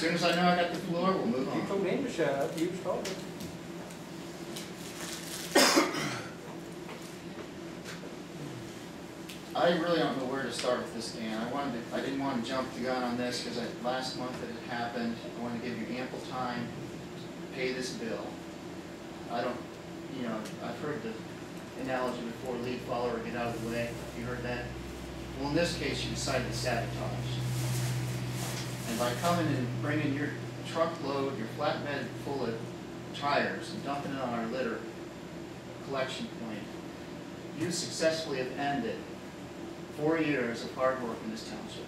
soon as I know I got the floor, we'll move You on. told him to shut up, he was talking. I really don't know where to start with this, Dan. I didn't want to jump the gun on this because last month it had happened. I want to give you ample time to pay this bill. I don't, you know, I've heard the analogy before, lead follower, get out of the way. You heard that? Well, in this case, you decided to sabotage. And by coming and bringing your truckload, your flatbed full of tires and dumping it on our litter collection point, you successfully have ended 4 years of hard work in this township.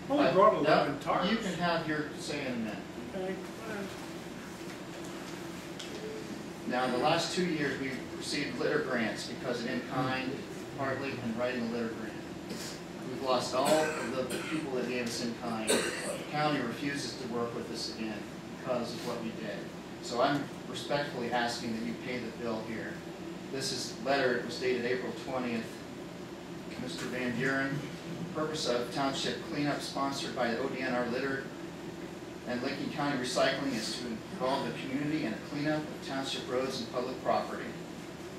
Only brought 11 tires. You can have your say in a minute. Okay. Now, in the last 2 years, we've received litter grants because of in-kind, hardly, and writing a litter grant. We've lost all of the people that gave us in-kind. The county refuses to work with us again because of what we did. So I'm respectfully asking that you pay the bill here. This is letter, it was dated April 20th. Mr. Van Buren, purpose of Township cleanup sponsored by the ODNR Litter and Lincoln County Recycling is to involve the community in a cleanup of township roads and public property.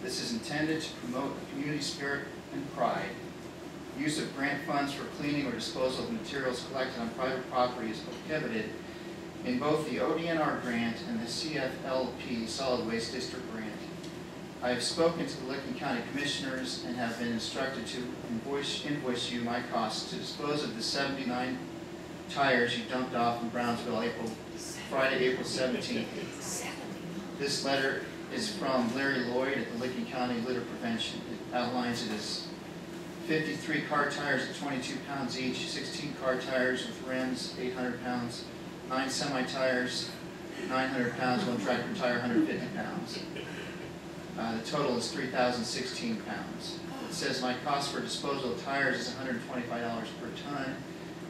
This is intended to promote community spirit and pride. Use of grant funds for cleaning or disposal of materials collected on private property is prohibited in both the ODNR grant and the CFLP Solid Waste District grant. I have spoken to the Lincoln County Commissioners and have been instructed to invoice you my costs to dispose of the 79 tires you dumped off in Brownsville Friday, April 17th. This letter is from Larry Lloyd at the Lincoln County Litter Prevention. It outlines it as 53 car tires at 22 pounds each, 16 car tires with rims, 800 pounds, 9 semi-tires, 900 pounds, 1 tractor tire, 150 pounds. The total is 3,016 pounds. It says my cost for disposal of tires is $125 per ton.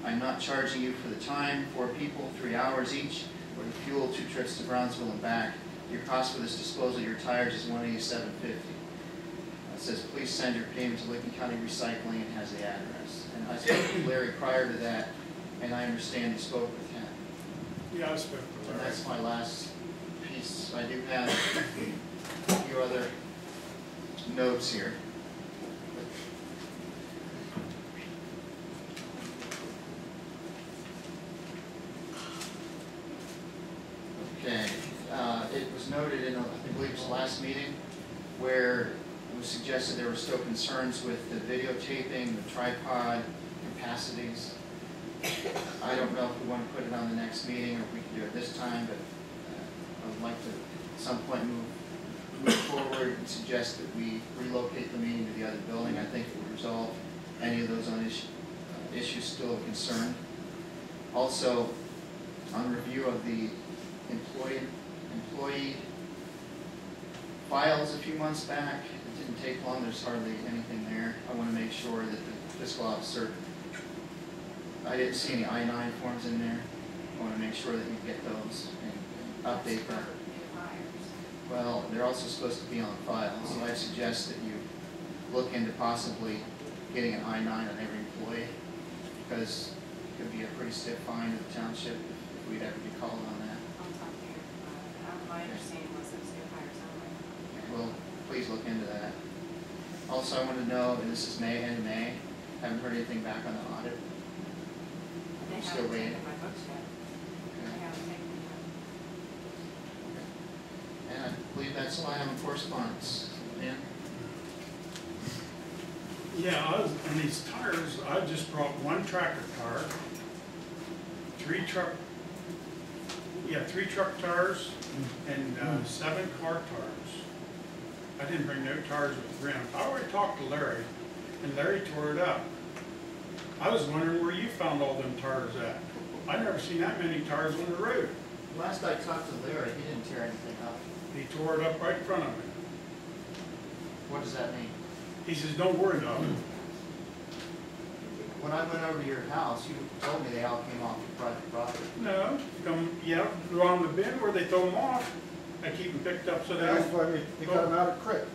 I'm not charging you for the time, 4 people, 3 hours each, or the fuel, 2 trips to Brownsville and back. Your cost for this disposal of your tires is $187.50. It says please send your payment to Lincoln County Recycling and has the address. And I spoke with Larry prior to that, and I understand you spoke with him. Yeah, I spoke with And Larry. that's my last piece. I do have a few other notes here. Okay, it was noted in, I believe it was the last meeting, where it was suggested there were still concerns with the videotaping, the tripod capacities. I don't know if we want to put it on the next meeting or if we can do it this time, but I would like to at some point move forward and suggest that we relocate the meeting to the other building. I think it would resolve any of those issues still of concern. Also, on review of the employee files a few months back, it didn't take long, there's hardly anything there. I want to make sure that the fiscal officer, I didn't see any I-9 forms in there. I want to make sure that you get those and update them. Well, they're also supposed to be on file, so I suggest that you look into possibly getting an I-9 on every employee, because it could be a pretty stiff fine to the township if we'd ever be called on that. My understanding was it was new hires only. Well, please look into that. Also, I want to know, and this is end of May, haven't heard anything back on the audit. They Still haven't waiting. taken my books yet. They haven't taken them And I believe that's all I have in correspondence. Dan? Yeah, on these tires, I just brought 1 tractor tire, 3 truck tires, and 7 car tires. I didn't bring no tires with rims. I already talked to Larry, and Larry tore it up. I was wondering where you found all them tires at. I never seen that many tires on the road. Last I talked to Larry, he didn't tear anything up. He tore it up right in front of me. What does that mean? He says, don't worry about it. When I went over to your house, you told me they all came off your private property. No, they're on the bin where they throw them off. I keep them picked up so they That's don't, why they got them out of creek.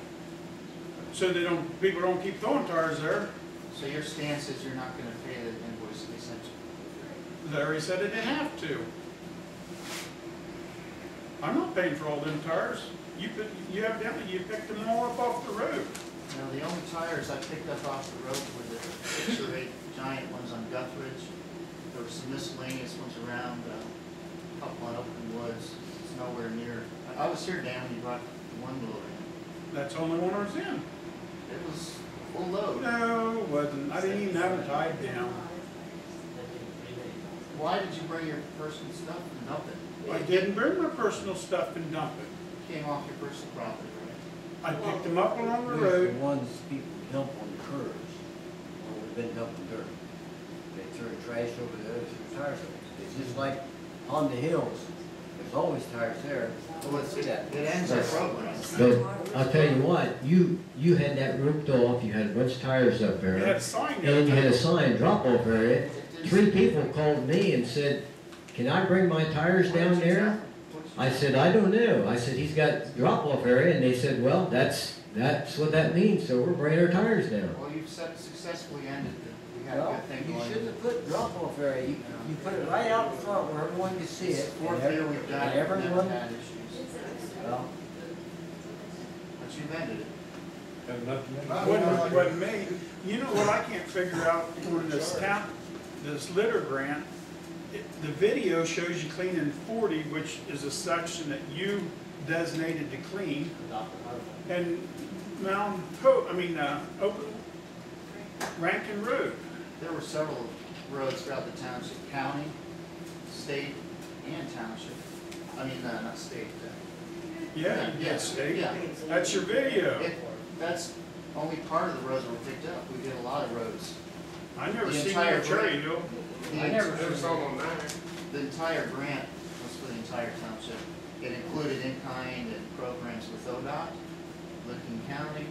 so people don't keep throwing tires there. So your stance is you're not going to pay the invoice they sent you? Larry said they didn't have to. I'm not paying for all them tires. You evidently, you picked them all up off the road. Now, the only tires I picked up off the road were the 6 or 8 giant ones on Guthridge. There were some miscellaneous ones around, a couple on Open Woods. It's nowhere near. I was here, Dan, when you brought the one loader in. That's the only one I was in. It was full load. No, it wasn't. I didn't even have it tied down. Why did you bring your personal stuff and dump it? I didn't bring my personal stuff and dump it. Came off your personal property, right? I picked them up along the There's the road. ones people dump on the curves, where we've been dumping dirt. They throw trash over there, throw tires over it. It's just like on the hills, there's always tires there. Well, See that? it ends our program. But I'll tell you what, you had that roped off, you had a bunch of tires up We had there, a sign and you had a there. sign, drop off area. 3 people called me and said, can I bring my tires down there? I said, I don't know. I said, he's got drop off area, and they said, well, that's what that means, so we're bringing our tires down. Well, you've successfully ended it. We had a Well, good thing you going. shouldn't have put drop off area. You put it right out in front where everyone can see it. Fourth year we've done and it, we've never everyone, had issues. well, But you've ended it. Wasn't me. You know what I can't figure out on this litter grant? The video shows you cleaning 40, which is a section that you designated to clean. And Open Rankin Road. There were several roads throughout the township, county, state, and township. I mean, not state. Yeah, Yeah, state. yeah. That's your video. That's only part of the roads that were picked up. We did a lot of roads. I never The seen entire no Cherry Hill. The I never entire- saw on The entire grant was for the entire township. It included in-kind and programs with ODOT, Lincoln County,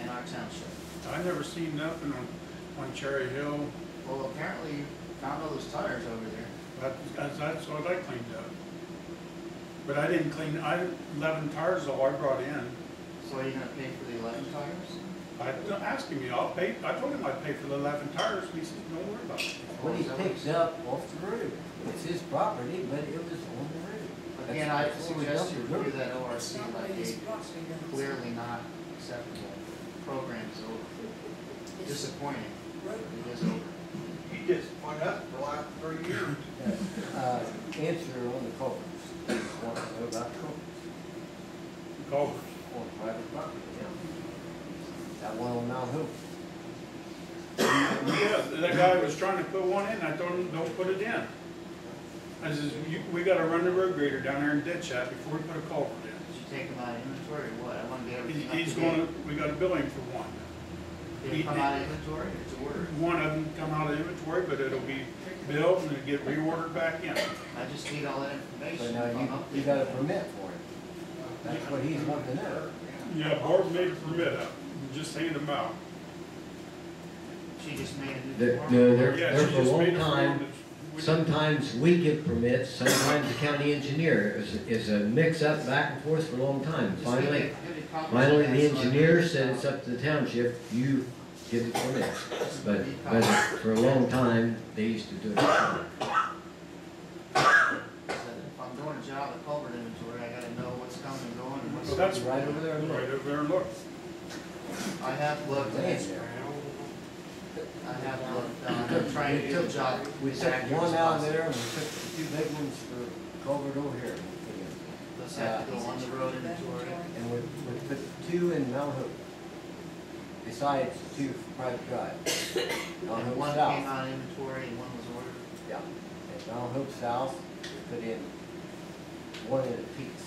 and our township. I never seen nothing on Cherry Hill. Well, apparently you found all those tires over there. That's what I cleaned up. But I didn't clean, 11 tires all I brought in. So are you gonna pay for the 11 tires? I asked him, I'll pay, I told him I'd pay for the 11 tires, and he said, don't worry about it. what he picked up off the road. It's his property, but it was on the road. Again, I That's where we suggest you dumped review the dirt. that ORC like a clearly not acceptable. Program's over. Disappointing. It is over. You disappoint us for the last 3 years. Answer on the culverts. Want to know about culverts Culvert. on private property, yeah. That one on Mount Hope. Yeah, that guy was trying to put one in, I told him, don't put it in. I says, we gotta run the road grader down there and ditch that before we put a culvert in. Did you take them out of inventory or what? I want to get everything up to He's date. gonna, we gotta bill him for one. Did it come out of inventory or it's ordered? One of them come out of inventory, but it'll be billed and it'll get reordered back in. I just need all that So information. now if I'm up you there. got a permit for it. That's what he's wanting to know. Yeah, Barb made a permit up, just hand them out. She just made a new They're, form? no, they're Yeah, there she for a just long made a time. form that- Sometimes we give permits, sometimes the county engineer is a mix-up back and forth for a long time. Just give Finally, me copies of finally, that the so I can engineer figure said it it's out. up to the township, you give the permits. But for a long time, they used to do it. I said, if I'm doing a job at culvert inventory, I gotta know what's coming and going and what's. So that's Right over there, look. Right over there, look. I have looked, I'm trying to do the job. We as took accurate one as out possible. there and we took the 2 big ones for culvert over here. Those have to go on the road inventory. And we put 2 in Mount Hope. Besides 2 for private drive. Mount And Hope one came South. out of inventory and one was ordered. Yeah. And Mount Hope South, we put in 1 in a piece.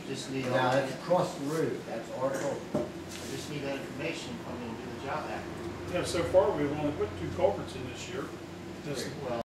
Just need all Now, that, that's across the road, that's our culvert. I just need that information for me to do the job accurately. Yeah, so far, we've only put 2 culverts in this year. This, Well,